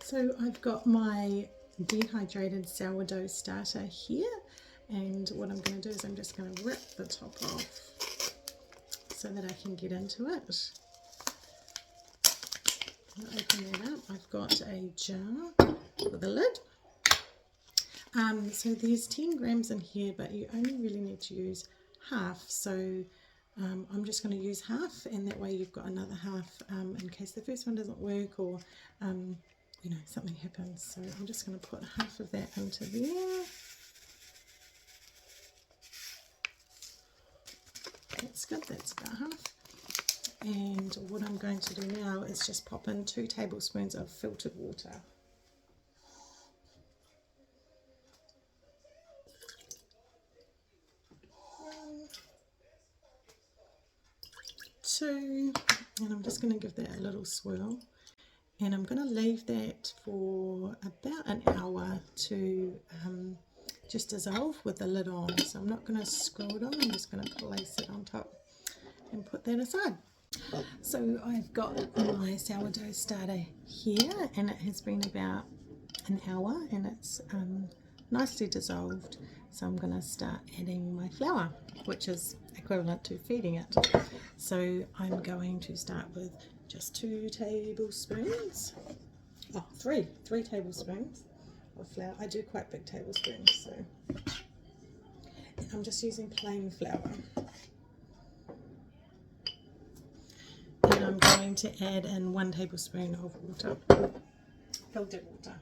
So I've got my dehydrated sourdough starter here, and what I'm going to do is I'm just going to rip the top off so that I can get into it. I'll open that up. I've got a jar with a lid. So there's 10 grams in here, but you only really need to use half, so I'm just going to use half, and that way you've got another half in case the first one doesn't work, or you know, something happens. So I'm just going to put half of that into there. That's good, that's about half. And what I'm going to do now is just pop in 2 tablespoons of filtered water. 2, and I'm just going to give that a little swirl, and I'm going to leave that for about an hour to just dissolve with the lid on. So I'm not going to screw it on, I'm just going to place it on top and put that aside. So I've got my sourdough starter here, and it has been about an hour, and it's nicely dissolved. So I'm going to start adding my flour, which is equivalent to feeding it. So I'm going to start with just 2 tablespoons, oh, 3 tablespoons of flour. I do quite big tablespoons, so, and I'm just using plain flour. And I'm going to add in 1 tablespoon of water, filtered water.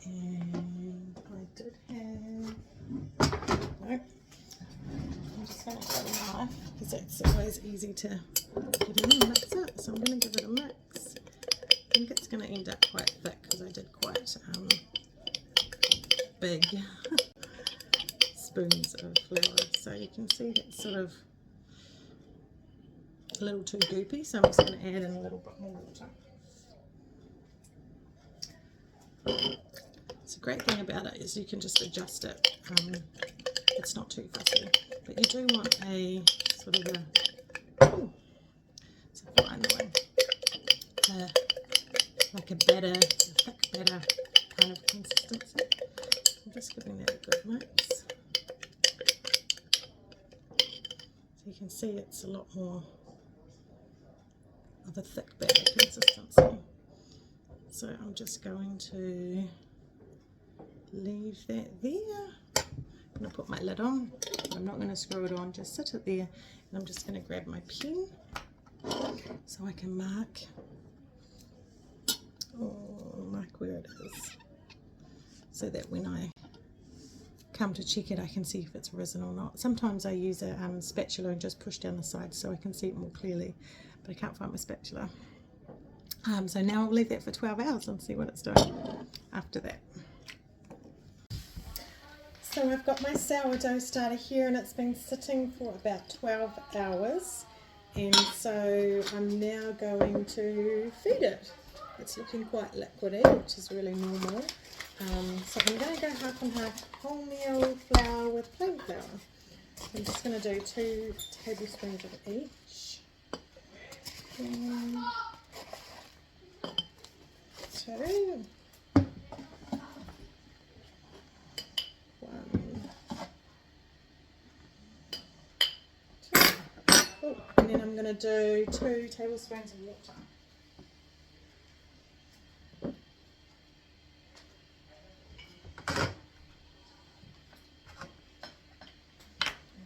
And I did have, no, I'm just going to get a knife because that's always easy to get in and mix it. So I'm going to give it a mix. I think it's going to end up quite thick because I did quite big spoons of flour. So you can see it's sort of a little too goopy, so I'm just going to add in a little bit more water. The great thing about it is you can just adjust it. It's not too fussy, but you do want a sort of it's a fine one, like a batter, a thick batter kind of consistency. I'm just giving that a good mix. So you can see it's a lot more of a thick batter consistency. So I'm just going to leave that there. I'm going to put my lid on. I'm not going to screw it on, just sit it there, and I'm just going to grab my pen so I can mark where it is, so that when I come to check it I can see if it's risen or not. Sometimes I use a spatula and just push down the side so I can see it more clearly, but I can't find my spatula. So now I'll leave that for 12 hours and see what it's doing after that. So I've got my sourdough starter here, and it's been sitting for about 12 hours, and so I'm now going to feed it. It's looking quite liquidy, which is really normal. So I'm going to go half and half wholemeal flour with plain flour. I'm just going to do 2 tablespoons of each. 1, 2. And then I'm going to do 2 tablespoons of water. I'm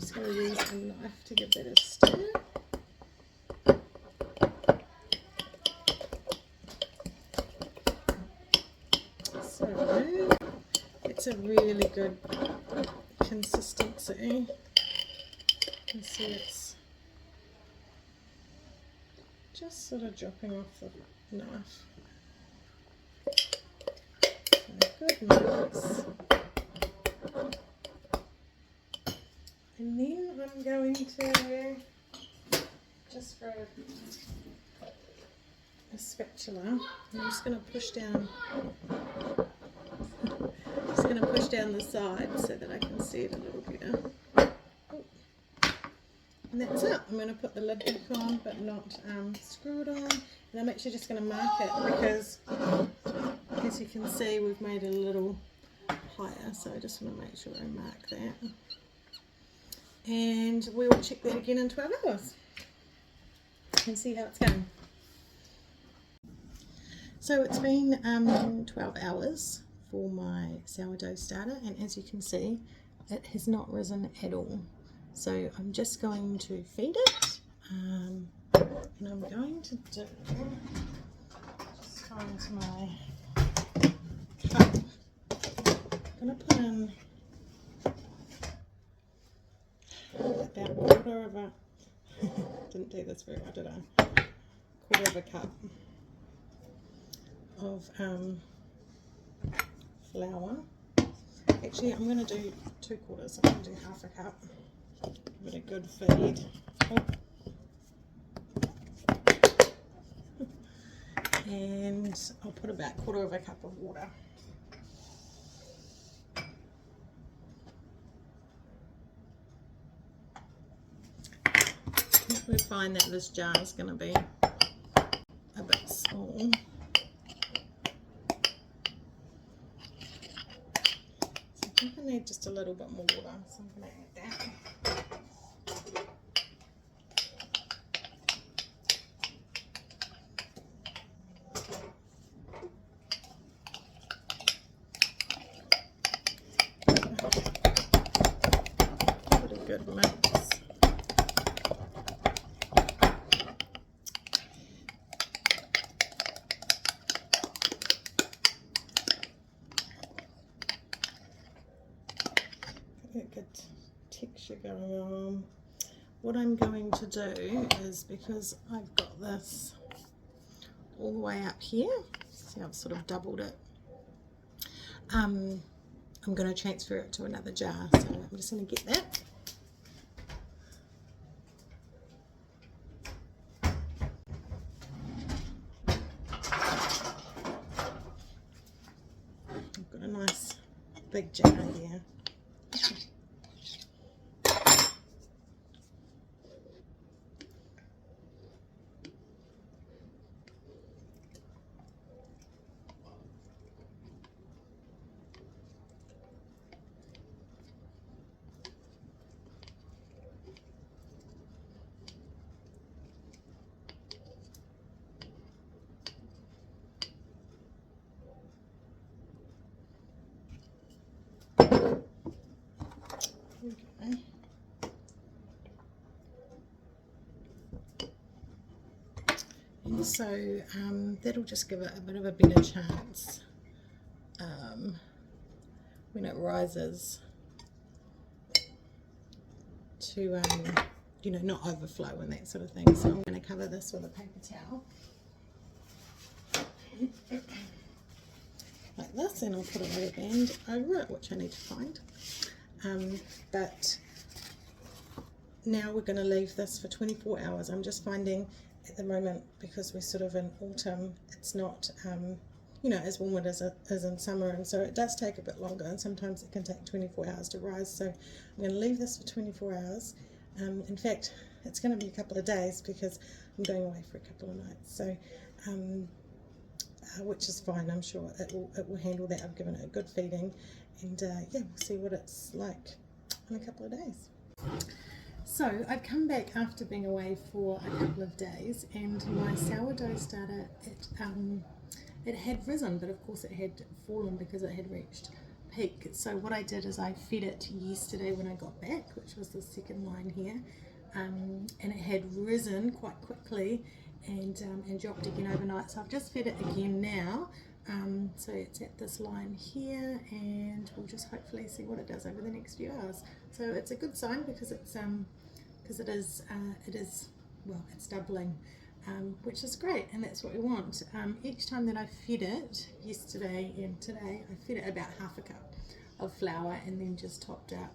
just going to use a knife to give that a stir. So it's a really good consistency. You can see it's just sort of dropping off the knife. Good mix. And then I'm going to just grab a spatula. I'm just going to push down. Just going to push down the side so that I can see it a little better. And that's it. I'm going to put the lid back on, but not screw it on. And I'm actually just going to mark it because, as you can see, we've made it a little higher. So I just want to make sure I mark that. And we will check that again in 12 hours and see how it's going. So it's been 12 hours for my sourdough starter, and as you can see, it has not risen at all. So I'm just going to feed it, and I'm going to do, just go into my cup. I'm going to put in about a quarter of a, didn't do this very well, did I? Quarter of a cup of flour. Actually, I'm going to do 2/4, I'm going to do half a cup. Give it a good feed. And I'll put about 1/4 of a cup of water. We find that this jar is going to be a bit small. So I think I need just a little bit more water, so I'm going to add that. Give it a good mix. Good texture going on. What I'm going to do is, because I've got this all the way up here, see I've sort of doubled it, I'm going to transfer it to another jar, so I'm just going to get that. I've got a nice big jar here. Okay. And so that'll just give it a bit of a better chance when it rises to you know, not overflow and that sort of thing. So I'm going to cover this with a paper towel like this, and I'll put a rubber band over it, which I need to find. But now we're going to leave this for 24 hours. I'm just finding at the moment, because we're sort of in autumn, it's not you know, as warm as it is in summer, and so it does take a bit longer, and sometimes it can take 24 hours to rise. So I'm going to leave this for 24 hours. In fact, it's going to be a couple of days because I'm going away for a couple of nights, so which is fine. I'm sure it will handle that. I've given it a good feeding, and yeah, we'll see what it's like in a couple of days. So I've come back after being away for a couple of days, and my sourdough starter, it had risen, but of course it had fallen because it had reached peak. So what I did is I fed it yesterday when I got back, which was the second line here, and it had risen quite quickly and dropped again overnight. So I've just fed it again now. So it's at this line here, and we'll just hopefully see what it does over the next few hours. So it's a good sign because it's well, it's doubling, which is great, and that's what we want. Each time that I fed it, yesterday and today, I fed it about half a cup of flour and then just topped up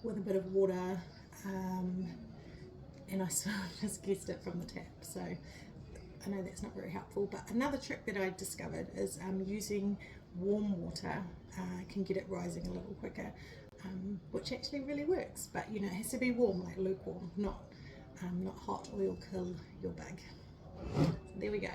with a bit of water, and I sort of just guessed it from the tap. So I know that's not very helpful, but another trick that I discovered is using warm water can get it rising a little quicker. which actually really works. But you know, it has to be warm, like lukewarm, not hot. Oil kill your bug. There we go.